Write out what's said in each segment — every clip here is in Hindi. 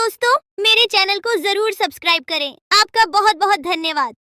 दोस्तों, मेरे चैनल को जरूर सब्सक्राइब करें। आपका बहुत बहुत धन्यवाद।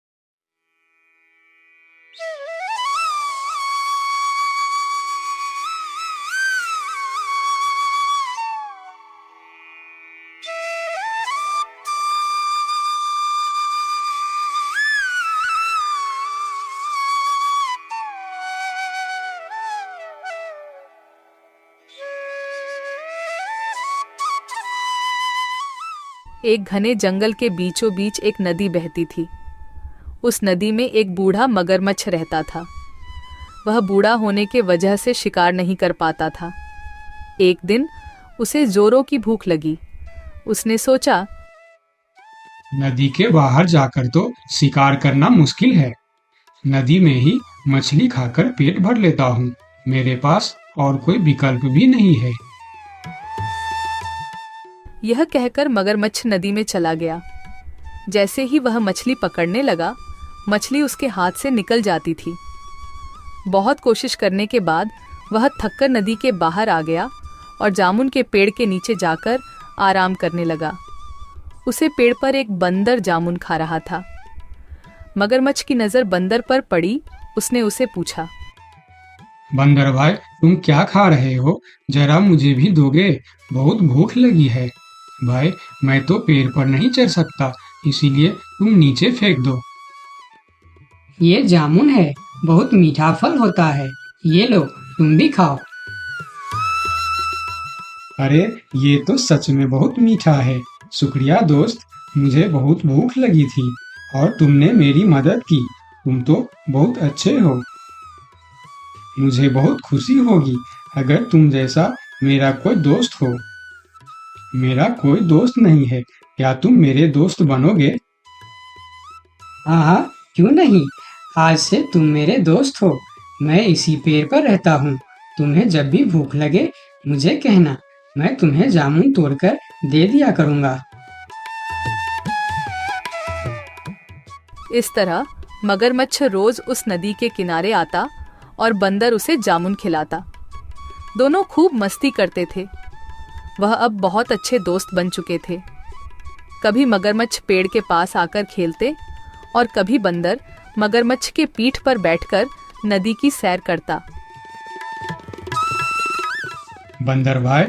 एक घने जंगल के बीचों बीच एक नदी बहती थी। उस नदी में एक बूढ़ा मगरमच्छ रहता था। वह बूढ़ा होने के वजह से शिकार नहीं कर पाता था। एक दिन उसे जोरों की भूख लगी। उसने सोचा, नदी के बाहर जाकर तो शिकार करना मुश्किल है। नदी में ही मछली खाकर पेट भर लेता हूँ। मेरे पास और कोई विकल्प भी नहीं है। यह कहकर मगरमच्छ नदी में चला गया। जैसे ही वह मछली पकड़ने लगा, मछली उसके हाथ से निकल जाती थी। बहुत कोशिश करने के बाद वह थककर नदी के बाहर आ गया और जामुन के पेड़ के नीचे जाकर आराम करने लगा। उसे पेड़ पर एक बंदर जामुन खा रहा था। मगरमच्छ की नजर बंदर पर पड़ी। उसने उसे पूछा, बंदर भाई, तुम क्या खा रहे हो? जरा मुझे भी दोगे? बहुत भूख लगी है। भाई, मैं तो पेड़ पर नहीं चढ़ सकता, इसीलिए तुम नीचे फेंक दो। ये जामुन है, बहुत मीठा फल होता है। ये लो, तुम भी खाओ। अरे, ये तो सच में बहुत मीठा है। शुक्रिया दोस्त, मुझे बहुत भूख लगी थी और तुमने मेरी मदद की। तुम तो बहुत अच्छे हो। मुझे बहुत खुशी होगी अगर तुम जैसा मेरा कोई दोस्त हो। मेरा कोई दोस्त नहीं है, क्या तुम मेरे दोस्त बनोगे? हाँ हाँ, क्यों नहीं। आज से तुम मेरे दोस्त हो। मैं इसी पेड़ पर रहता हूँ। तुम्हें जब भी भूख लगे मुझे कहना, मैं तुम्हें जामुन तोड़कर दे दिया करूँगा। इस तरह मगरमच्छ रोज उस नदी के किनारे आता और बंदर उसे जामुन खिलाता। दोनों खूब मस्ती करते थे। वह अब बहुत अच्छे दोस्त बन चुके थे। कभी मगरमच्छ पेड़ के पास आकर खेलते और कभी बंदर मगरमच्छ के पीठ पर बैठकर नदी की सैर करता। बंदर भाई,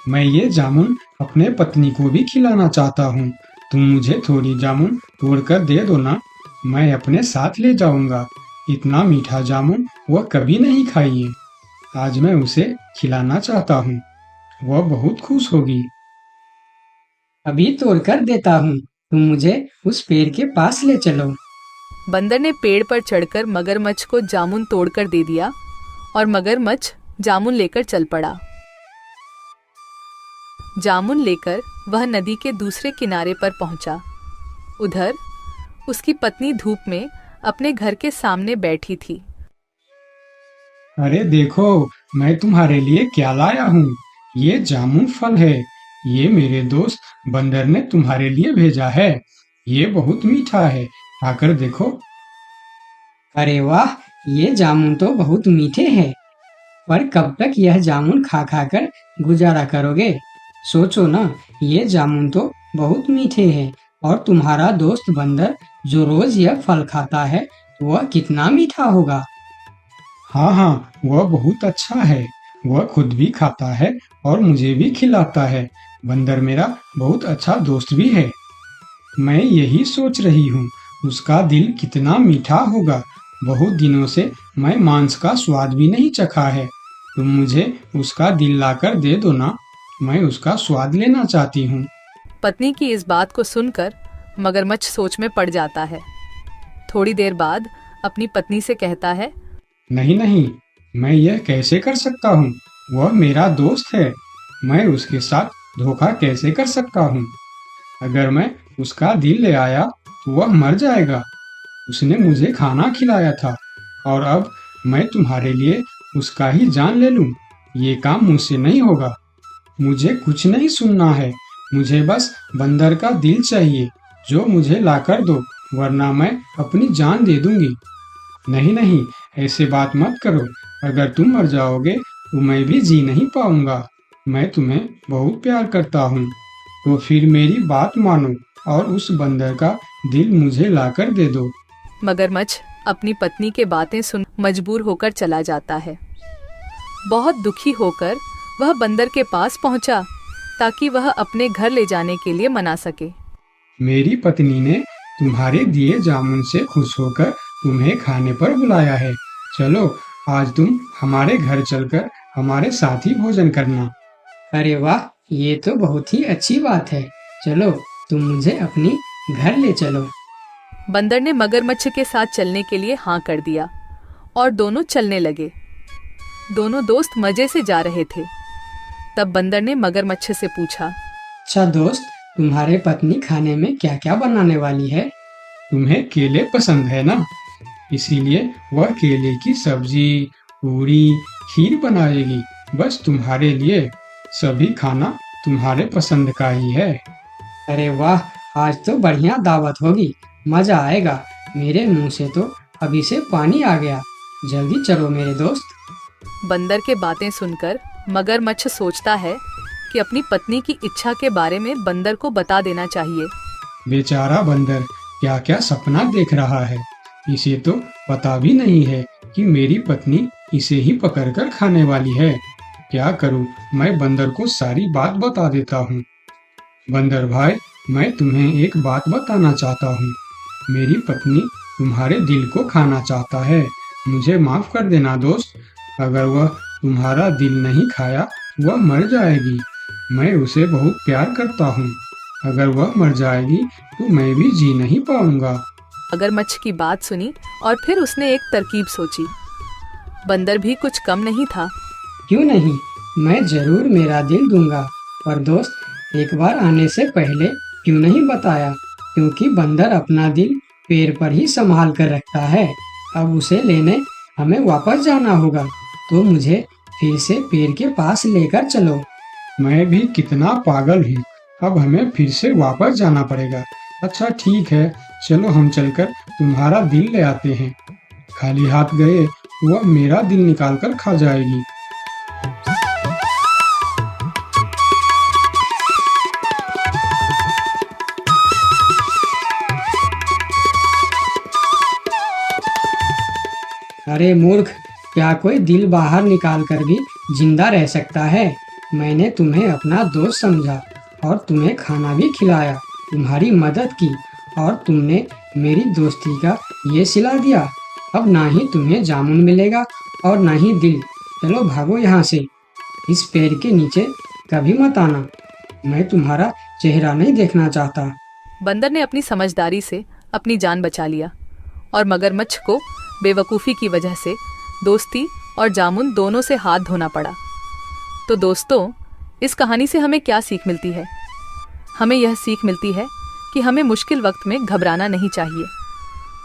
मैं ये जामुन अपने पत्नी को भी खिलाना चाहता हूँ। तुम मुझे थोड़ी जामुन तोड़कर दे दो ना, मैं अपने साथ ले जाऊंगा। इतना मीठा जामुन वह कभी नहीं खाई है। आज मैं उसे खिलाना चाहता हूँ, वह बहुत खुश होगी। अभी तोड़कर देता हूँ, तुम मुझे उस पेड़ के पास ले चलो। बंदर ने पेड़ पर चढ़कर मगरमच्छ को जामुन तोड़कर दे दिया और मगरमच्छ जामुन लेकर चल पड़ा। जामुन लेकर वह नदी के दूसरे किनारे पर पहुंचा। उधर उसकी पत्नी धूप में अपने घर के सामने बैठी थी। अरे देखो, मैं तुम्हारे लिए क्या लाया हूँ। ये जामुन फल है। ये मेरे दोस्त बंदर ने तुम्हारे लिए भेजा है। ये बहुत मीठा है, खाकर देखो। अरे वाह, ये जामुन तो बहुत मीठे हैं। पर कब तक यह जामुन खा खा कर गुजारा करोगे? सोचो ना, ये जामुन तो बहुत मीठे हैं और तुम्हारा दोस्त बंदर जो रोज यह फल खाता है, वह कितना मीठा होगा। हाँ हाँ, वह बहुत अच्छा है। वह खुद भी खाता है और मुझे भी खिलाता है। बंदर मेरा बहुत अच्छा दोस्त भी है। मैं यही सोच रही हूँ, उसका दिल कितना मीठा होगा। बहुत दिनों से मैं मांस का स्वाद भी नहीं चखा है। तुम मुझे उसका दिल लाकर दे दो ना, मैं उसका स्वाद लेना चाहती हूँ। पत्नी की इस बात को सुनकर मगरमच्छ सोच में पड़ जाता है। थोड़ी देर बाद अपनी पत्नी से कहता है, नहीं नहीं, मैं यह कैसे कर सकता हूँ? वह मेरा दोस्त है। मैं उसके साथ धोखा कैसे कर सकता हूँ? अगर मैं उसका दिल ले आया तो वह मर जाएगा। उसने मुझे खाना खिलाया था और अब मैं तुम्हारे लिए उसका ही जान ले लूं। ये काम मुझसे नहीं होगा। मुझे कुछ नहीं सुनना है। मुझे बस बंदर का दिल चाहिए जो मुझे लाकर दो, वरना मैं अपनी जान दे दूंगी। नहीं नहीं, ऐसे बात मत करो। अगर तुम मर जाओगे तो मैं भी जी नहीं पाऊंगा। मैं तुम्हें बहुत प्यार करता हूँ। तो फिर मेरी बात मानो और उस बंदर का दिल मुझे लाकर दे दो। मगरमच्छ अपनी पत्नी के बातें सुन मजबूर होकर चला जाता है। बहुत दुखी होकर वह बंदर के पास पहुंचा ताकि वह अपने घर ले जाने के लिए मना सके। मेरी पत्नी ने तुम्हारे दिए जामुन से खुश होकर तुम्हें खाने पर बुलाया है। चलो आज तुम हमारे घर चलकर हमारे साथ ही भोजन करना। अरे वाह, ये तो बहुत ही अच्छी बात है। चलो तुम मुझे अपनी घर ले चलो। बंदर ने मगरमच्छ के साथ चलने के लिए हाँ कर दिया और दोनों चलने लगे। दोनों दोस्त मजे से जा रहे थे। तब बंदर ने मगरमच्छ से पूछा, अच्छा दोस्त, तुम्हारे पत्नी खाने में क्या क्या बनाने वाली है? तुम्हें केले पसंद है ना, इसीलिए वह केले की सब्जी, पूरी, खीर बनाएगी। बस तुम्हारे लिए। सभी खाना तुम्हारे पसंद का ही है। अरे वाह, आज तो बढ़िया दावत होगी, मजा आएगा। मेरे मुंह से तो अभी से पानी आ गया। जल्दी चलो मेरे दोस्त। बंदर के बातें सुनकर मगरमच्छ सोचता है कि अपनी पत्नी की इच्छा के बारे में बंदर को बता देना चाहिए। बेचारा बंदर क्या क्या सपना देख रहा है। इसे तो पता भी नहीं है कि मेरी पत्नी इसे ही पकड़कर खाने वाली है। क्या करूं, मैं बंदर को सारी बात बता देता हूँ। बंदर भाई, मैं तुम्हें एक बात बताना चाहता हूँ। मेरी पत्नी तुम्हारे दिल को खाना चाहता है। मुझे माफ कर देना दोस्त। अगर वह तुम्हारा दिल नहीं खाया, वह मर जाएगी। मैं उसे बहुत प्यार करता हूँ। अगर वह मर जाएगी तो मैं भी जी नहीं पाऊंगा। मगरमच्छ की बात सुनी और फिर उसने एक तरकीब सोची। बंदर भी कुछ कम नहीं था। क्यों नहीं, मैं जरूर मेरा दिल दूंगा। पर दोस्त, एक बार आने से पहले क्यों नहीं बताया? क्योंकि बंदर अपना दिल पेड़ पर ही संभाल कर रखता है। अब उसे लेने हमें वापस जाना होगा, तो मुझे फिर से पेड़ के पास लेकर चलो। मैं भी कितना पागल हूँ। अब हमें फिर से वापस जाना पड़ेगा। अच्छा ठीक है, चलो हम चलकर तुम्हारा दिल ले आते हैं। खाली हाथ गए वह मेरा दिल निकाल कर खा जाएगी। अरे मूर्ख, क्या कोई दिल बाहर निकाल कर भी जिंदा रह सकता है? मैंने तुम्हें अपना दोस्त समझा और तुम्हें खाना भी खिलाया, तुम्हारी मदद की, और तुमने मेरी दोस्ती का ये सिला दिया। अब ना ही तुम्हें जामुन मिलेगा और ना ही दिल। चलो भागो यहाँ से। इस पेड़ के नीचे कभी मत आना। मैं तुम्हारा चेहरा नहीं देखना चाहता। बंदर ने अपनी समझदारी से अपनी जान बचा लिया और मगरमच्छ को बेवकूफ़ी की वजह से दोस्ती और जामुन दोनों से हाथ धोना पड़ा। तो दोस्तों, इस कहानी से हमें क्या सीख मिलती है? हमें यह सीख मिलती है कि हमें मुश्किल वक्त में घबराना नहीं चाहिए,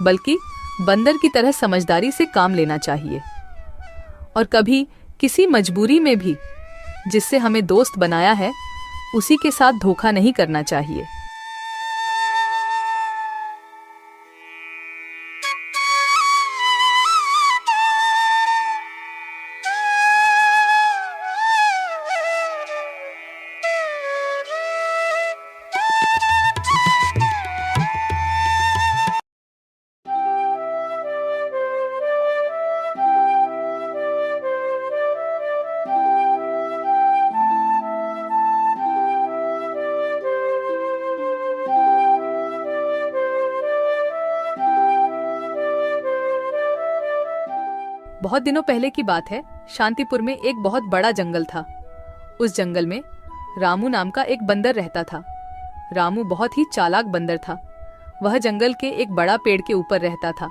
बल्कि बंदर की तरह समझदारी से काम लेना चाहिए। और कभी किसी मजबूरी में भी जिससे हमें दोस्त बनाया है, उसी के साथ धोखा नहीं करना चाहिए। बहुत दिनों पहले की बात है। शांतिपुर में एक बहुत बड़ा जंगल था। उस जंगल में रामू नाम का एक बंदर रहता था। रामू बहुत ही चालाक बंदर था। वह जंगल के एक बड़ा पेड़ के ऊपर रहता था।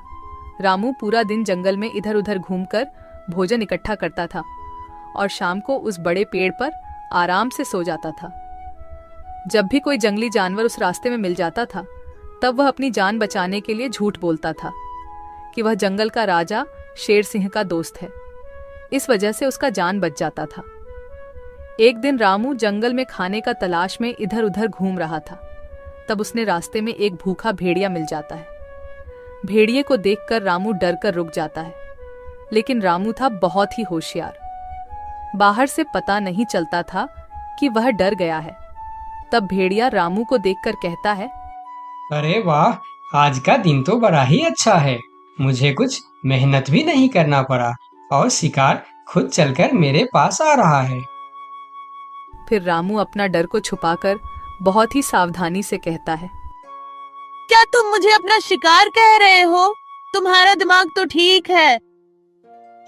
रामू पूरा दिन जंगल में इधर उधर घूमकर भोजन इकट्ठा करता था और शाम को उस बड़े पेड़ पर आराम से सो जाता था। जब भी कोई जंगली जानवर उस रास्ते में मिल जाता था, तब वह अपनी जान बचाने के लिए झूठ बोलता था कि वह जंगल का राजा शेर सिंह का दोस्त है। इस वजह से उसका जान बच जाता था। एक दिन रामू जंगल में खाने का तलाश में इधर उधर घूम रहा था। तब उसने रास्ते में एक भूखा भेड़िया मिल जाता है। भेड़िए को देखकर रामू डर कर रुक जाता है, लेकिन रामू था बहुत ही होशियार। बाहर से पता नहीं चलता था कि वह डर गया है। तब भेड़िया रामू को देखकर कहता है, अरे वाह, आज का दिन तो बड़ा ही अच्छा है। मुझे कुछ मेहनत भी नहीं करना पड़ा और शिकार खुद चलकर मेरे पास आ रहा है। फिर रामू अपना डर को छुपाकर बहुत ही सावधानी से कहता है, क्या तुम मुझे अपना शिकार कह रहे हो? तुम्हारा दिमाग तो ठीक है।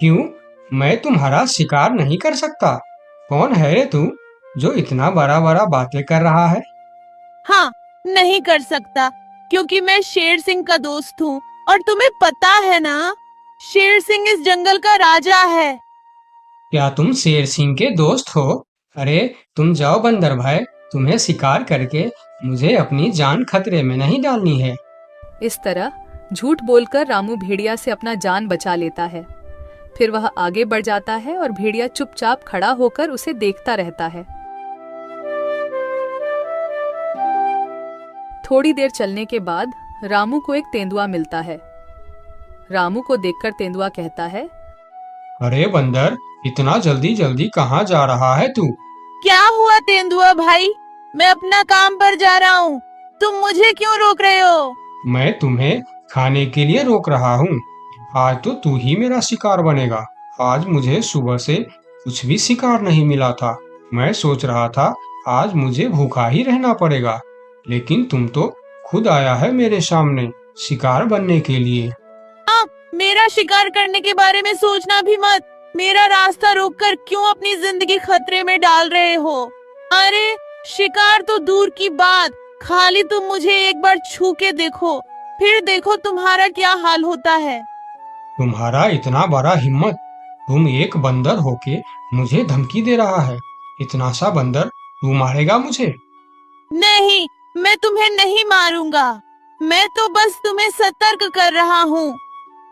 क्यों? मैं तुम्हारा शिकार नहीं कर सकता। कौन है रे तू जो इतना बड़ा बड़ा बातें कर रहा है? हाँ, नहीं कर सकता क्योंकि मैं शेर सिंह का दोस्त हूँ और तुम्हें पता है ना, शेर सिंह इस जंगल का राजा है। क्या तुम शेर सिंह के दोस्त हो? अरे तुम जाओ बंदर भाई, तुम्हें शिकार करके मुझे अपनी जान खतरे में नहीं डालनी है। इस तरह झूठ बोलकर रामू भेड़िया से अपना जान बचा लेता है। फिर वह आगे बढ़ जाता है और भेड़िया चुपचाप खड़ा होकर उसे देखता रहता है। थोड़ी देर चलने के बाद रामू को एक तेंदुआ मिलता है। रामू को देखकर तेंदुआ कहता है, अरे बंदर, इतना जल्दी जल्दी कहाँ जा रहा है तू? क्या हुआ तेंदुआ भाई? मैं अपना काम पर जा रहा हूँ, तुम मुझे क्यों रोक रहे हो? मैं तुम्हें खाने के लिए रोक रहा हूँ। आज तो तू ही मेरा शिकार बनेगा। आज मुझे सुबह से कुछ भी शिकार नहीं मिला था। मैं सोच रहा था आज मुझे भूखा ही रहना पड़ेगा, लेकिन तुम तो खुद आया है मेरे सामने शिकार बनने के लिए। मेरा शिकार करने के बारे में सोचना भी मत। मेरा रास्ता रोककर क्यों अपनी जिंदगी खतरे में डाल रहे हो? अरे शिकार तो दूर की बात, खाली तुम मुझे एक बार छू के देखो, फिर देखो तुम्हारा क्या हाल होता है। तुम्हारा इतना बड़ा हिम्मत, तुम एक बंदर होके मुझे धमकी दे रहा है। इतना सा बंदर तू मारेगा मुझे? नहीं, मैं तुम्हें नहीं मारूंगा। मैं तो बस तुम्हें सतर्क कर रहा हूँ।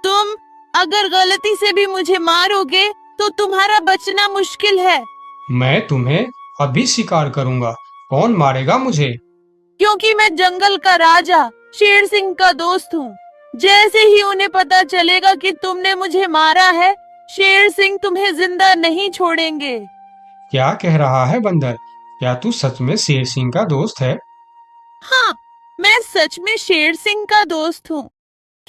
तुम अगर गलती से भी मुझे मारोगे तो तुम्हारा बचना मुश्किल है। मैं तुम्हें अभी शिकार करूंगा। कौन मारेगा मुझे? क्योंकि मैं जंगल का राजा शेर सिंह का दोस्त हूँ। जैसे ही उन्हें पता चलेगा कि तुमने मुझे मारा है, शेर सिंह तुम्हें जिंदा नहीं छोड़ेंगे। क्या कह रहा है बंदर? क्या तू सच में शेर सिंह का दोस्त है? हाँ, मैं सच में शेर सिंह का दोस्त हूँ।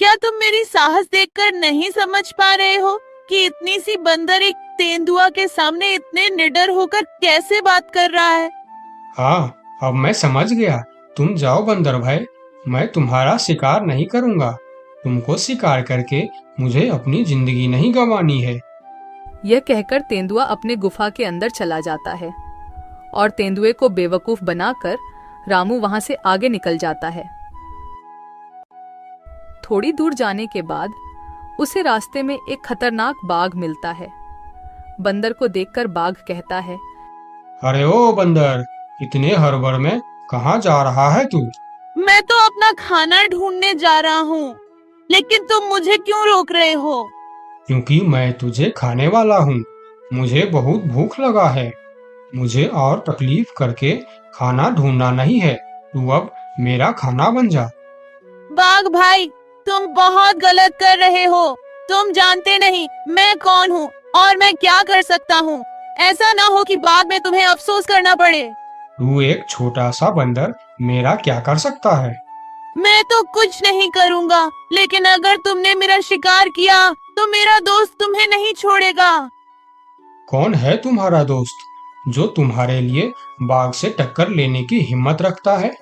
क्या तुम मेरी साहस देखकर नहीं समझ पा रहे हो कि इतनी सी बंदर एक तेंदुआ के सामने इतने निडर होकर कैसे बात कर रहा है? हाँ, अब मैं समझ गया। तुम जाओ बंदर भाई, मैं तुम्हारा शिकार नहीं करूंगा। तुमको शिकार करके मुझे अपनी जिंदगी नहीं गंवानी है। यह कहकर तेंदुआ अपने गुफा के अंदर चला जाता है और तेंदुए को बेवकूफ बनाकर रामू वहां से आगे निकल जाता है। थोड़ी दूर जाने के बाद उसे रास्ते में एक खतरनाक बाघ मिलता है। बंदर को देखकर बाघ कहता है, अरे ओ बंदर, इतने हड़बड़ में कहाँ जा रहा है तू? मैं तो अपना खाना ढूंढने जा रहा हूँ, लेकिन तुम मुझे क्यों रोक रहे हो? क्योंकि मैं तुझे खाने वाला हूँ। मुझे बहुत भूख लगा है। मुझे और तकलीफ करके खाना ढूंढना नहीं है। तू अब मेरा खाना बन जा। बाघ भाई, तुम बहुत गलत कर रहे हो। तुम जानते नहीं मैं कौन हूँ और मैं क्या कर सकता हूँ। ऐसा ना हो कि बाद में तुम्हें अफसोस करना पड़े। तू एक छोटा सा बंदर मेरा क्या कर सकता है? मैं तो कुछ नहीं करूँगा, लेकिन अगर तुमने मेरा शिकार किया तो मेरा दोस्त तुम्हें नहीं छोड़ेगा। कौन है तुम्हारा दोस्त जो तुम्हारे लिए बाघ से टक्कर लेने की हिम्मत रखता है?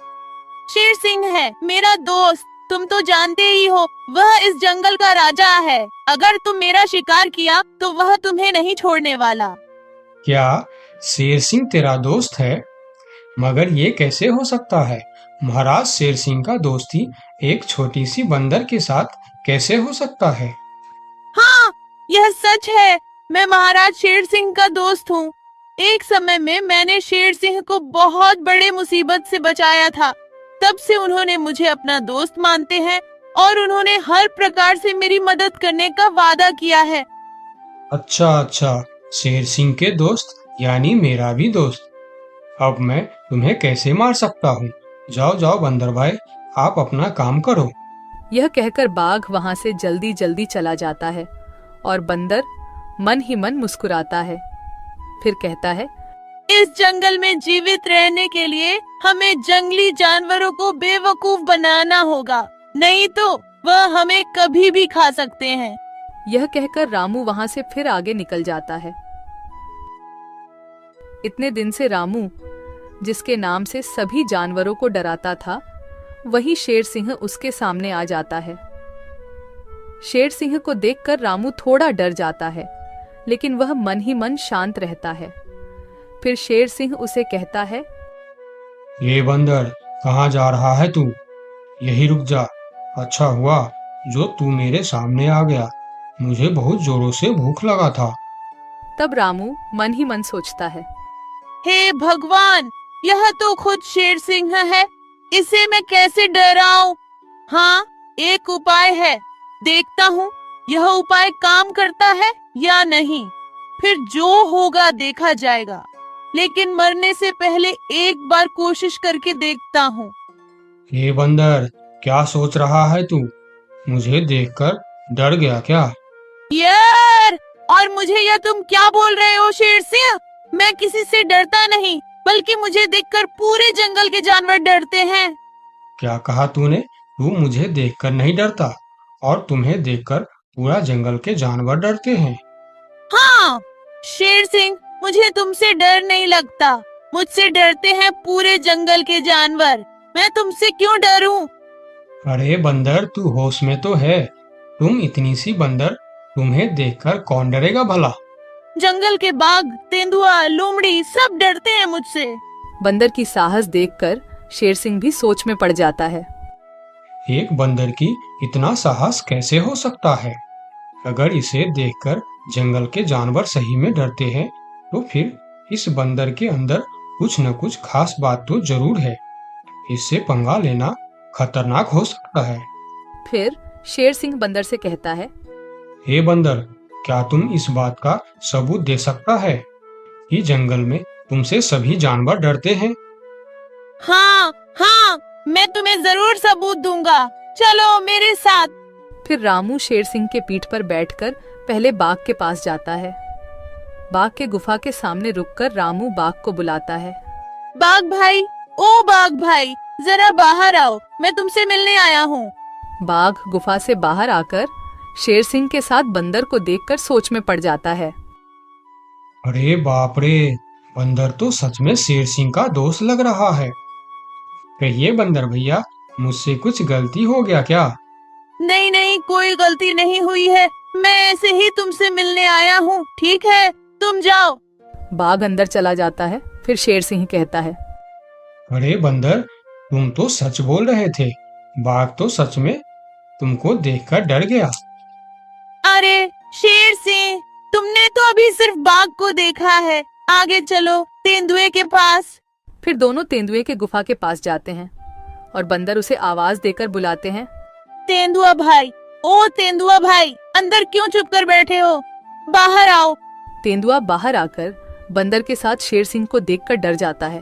शेर सिंह है मेरा दोस्त। तुम तो जानते ही हो, वह इस जंगल का राजा है। अगर तुम मेरा शिकार किया तो वह तुम्हें नहीं छोड़ने वाला। क्या शेर सिंह तेरा दोस्त है? मगर ये कैसे हो सकता है? महाराज शेर सिंह का दोस्ती एक छोटी सी बंदर के साथ कैसे हो सकता है? हाँ, यह सच है। मैं महाराज शेर सिंह का दोस्त हूँ। एक समय में मैंने शेर सिंह को बहुत बड़े मुसीबत से बचाया था। तब से उन्होंने मुझे अपना दोस्त मानते हैं और उन्होंने हर प्रकार से मेरी मदद करने का वादा किया है। अच्छा, शेर सिंह के दोस्त यानी मेरा भी दोस्त। अब मैं तुम्हें कैसे मार सकता हूँ? जाओ बंदर भाई, आप अपना काम करो। यह कहकर बाघ वहां से जल्दी जल्दी चला जाता है और बंदर मन ही मन मुस्कुराता है। फिर कहता है, इस जंगल में जीवित रहने के लिए हमें जंगली जानवरों को बेवकूफ बनाना होगा, नहीं तो वह हमें कभी भी खा सकते हैं। यह कहकर रामू वहां से फिर आगे निकल जाता है। इतने दिन से रामू, जिसके नाम से सभी जानवरों को डराता था, वही शेर सिंह उसके सामने आ जाता है। शेर सिंह को देखकर रामू थोड़ा डर जाता है, लेकिन वह मन ही मन शांत रहता है। फिर शेर सिंह उसे कहता है, ये बंदर, कहाँ जा रहा है तू? यही रुक जा। अच्छा हुआ जो तू मेरे सामने आ गया, मुझे बहुत जोरों से भूख लगा था। तब रामू मन ही मन सोचता है, हे भगवान, यह तो खुद शेर सिंह है, इसे मैं कैसे डराऊं? हाँ, एक उपाय है, देखता हूँ यह उपाय काम करता है या नहीं, फिर जो होगा देखा जाएगा। लेकिन मरने से पहले एक बार कोशिश करके देखता हूँ। ये बंदर, क्या सोच रहा है तू? मुझे देखकर डर गया क्या? यार, और मुझे यह तुम क्या बोल रहे हो शेर सिंह? मैं किसी से डरता नहीं, बल्कि मुझे देखकर पूरे जंगल के जानवर डरते हैं। क्या कहा तूने? तू मुझे देखकर नहीं डरता और तुम्हें देखकर पूरा जंगल के जानवर डरते हैं? हाँ शेर सिंह, मुझे तुमसे डर नहीं लगता, मुझसे डरते हैं पूरे जंगल के जानवर। मैं तुमसे क्यों डरूं? अरे बंदर, तू होश में तो है? तुम इतनी सी बंदर, तुम्हें देखकर कौन डरेगा भला? जंगल के बाघ, तेंदुआ, लोमड़ी सब डरते हैं मुझसे। बंदर की साहस देखकर शेर सिंह भी सोच में पड़ जाता है। एक बंदर की इतना साहस कैसे हो सकता है? अगर इसे देखकर जंगल के जानवर सही में डरते हैं, तो फिर इस बंदर के अंदर कुछ न कुछ खास बात तो जरूर है। इससे पंगा लेना खतरनाक हो सकता है। फिर शेर सिंह बंदर से कहता है, हे बंदर, क्या तुम इस बात का सबूत दे सकता है कि जंगल में तुमसे सभी जानवर डरते हैं? हाँ हाँ, मैं तुम्हें जरूर सबूत दूंगा, चलो मेरे साथ। फिर रामू शेर सिंह के पीठ पर बैठकर पहले बाघ के पास जाता है। बाघ के गुफा के सामने रुककर रामू बाघ को बुलाता है। बाघ भाई, ओ बाघ भाई, जरा बाहर आओ, मैं तुमसे मिलने आया हूँ। बाघ गुफा से बाहर आकर शेर सिंह के साथ बंदर को देखकर सोच में पड़ जाता है। अरे बाप रे, बंदर तो सच में शेर सिंह का दोस्त लग रहा है। कहिए बंदर भैया, मुझसे कुछ गलती हो गया क्या? नहीं नहीं, कोई गलती नहीं हुई है, मैं ऐसे ही तुमसे मिलने आया हूँ, ठीक है तुम जाओ। बाघ अंदर चला जाता है। फिर शेर सिंह कहता है, अरे बंदर, तुम तो सच बोल रहे थे। बाघ तो सच में तुमको देखकर डर गया। अरे शेर सिंह, तुमने तो अभी सिर्फ बाघ को देखा है, आगे चलो तेंदुए के पास। फिर दोनों तेंदुए के गुफा के पास जाते हैं और बंदर उसे आवाज देकर बुलाते हैं। तेंदुआ भाई, ओ तेंदुआ भाई, अंदर क्यों चुप कर बैठे हो, बाहर आओ। तेंदुआ बाहर आकर बंदर के साथ शेर सिंह को देखकर डर जाता है।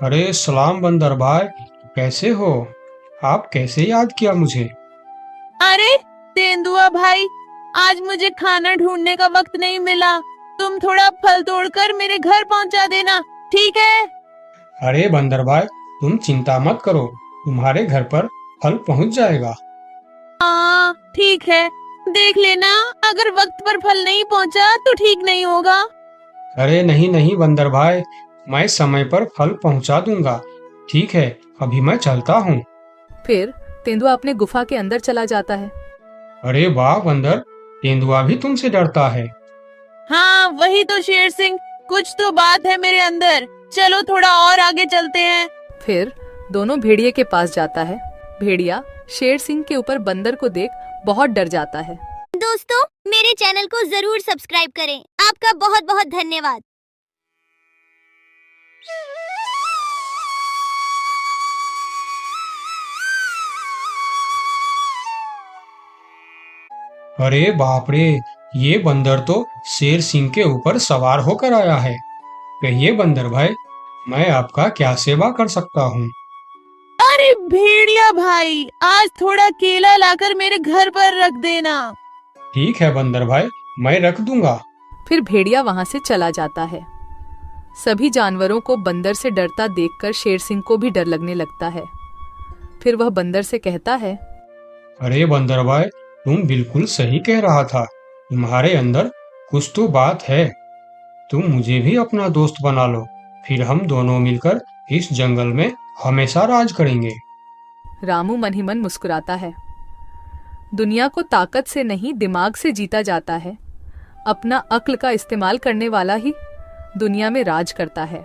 अरे सलाम बंदर भाई, कैसे हो? आप कैसे याद किया मुझे? अरे तेंदुआ भाई, आज मुझे खाना ढूंढने का वक्त नहीं मिला, तुम थोड़ा फल तोड़कर मेरे घर पहुंचा देना, ठीक है? अरे बंदर भाई, तुम चिंता मत करो, तुम्हारे घर पर फल पहुंच जाएगा। हाँ ठीक है, देख लेना, अगर वक्त पर फल नहीं पहुंचा तो ठीक नहीं होगा। अरे नहीं नहीं बंदर भाई, मैं समय पर फल पहुंचा दूंगा। ठीक है, अभी मैं चलता हूँ। फिर तेंदुआ अपने गुफा के अंदर चला जाता है। अरे वाह बंदर, तेंदुआ भी तुमसे डरता है। हाँ वही तो शेर सिंह, कुछ तो बात है मेरे अंदर, चलो थोड़ा और आगे चलते हैं। फिर दोनों भेड़िए के पास जाता है। भेड़िया शेर सिंह के ऊपर बंदर को देख बहुत डर जाता है। दोस्तों, मेरे चैनल को जरूर सब्सक्राइब करें। आपका बहुत बहुत धन्यवाद। अरे बाप रे, ये बंदर तो शेर सिंह के ऊपर सवार होकर आया है। कहिए बंदर भाई, मैं आपका क्या सेवा कर सकता हूँ? अरे भेड़िया भाई, आज थोड़ा केला लाकर मेरे घर पर रख देना। ठीक है बंदर भाई, मैं रख दूंगा। फिर भेड़िया वहां से चला जाता है। सभी जानवरों को बंदर से डरता देखकर शेर सिंह को भी डर लगने लगता है। फिर वह बंदर से कहता है, अरे बंदर भाई, तुम बिल्कुल सही कह रहा था। तुम्हारे अंदर कुछ तो बात है। तुम मुझे भी अपना दोस्त बना लो, फिर हम दोनों मिलकर इस जंगल में हमेशा राज करेंगे। रामू मन ही मन मुस्कुराता है। दुनिया को ताकत से नहीं दिमाग से जीता जाता है। अपना अक्ल का इस्तेमाल करने वाला ही दुनिया में राज करता है।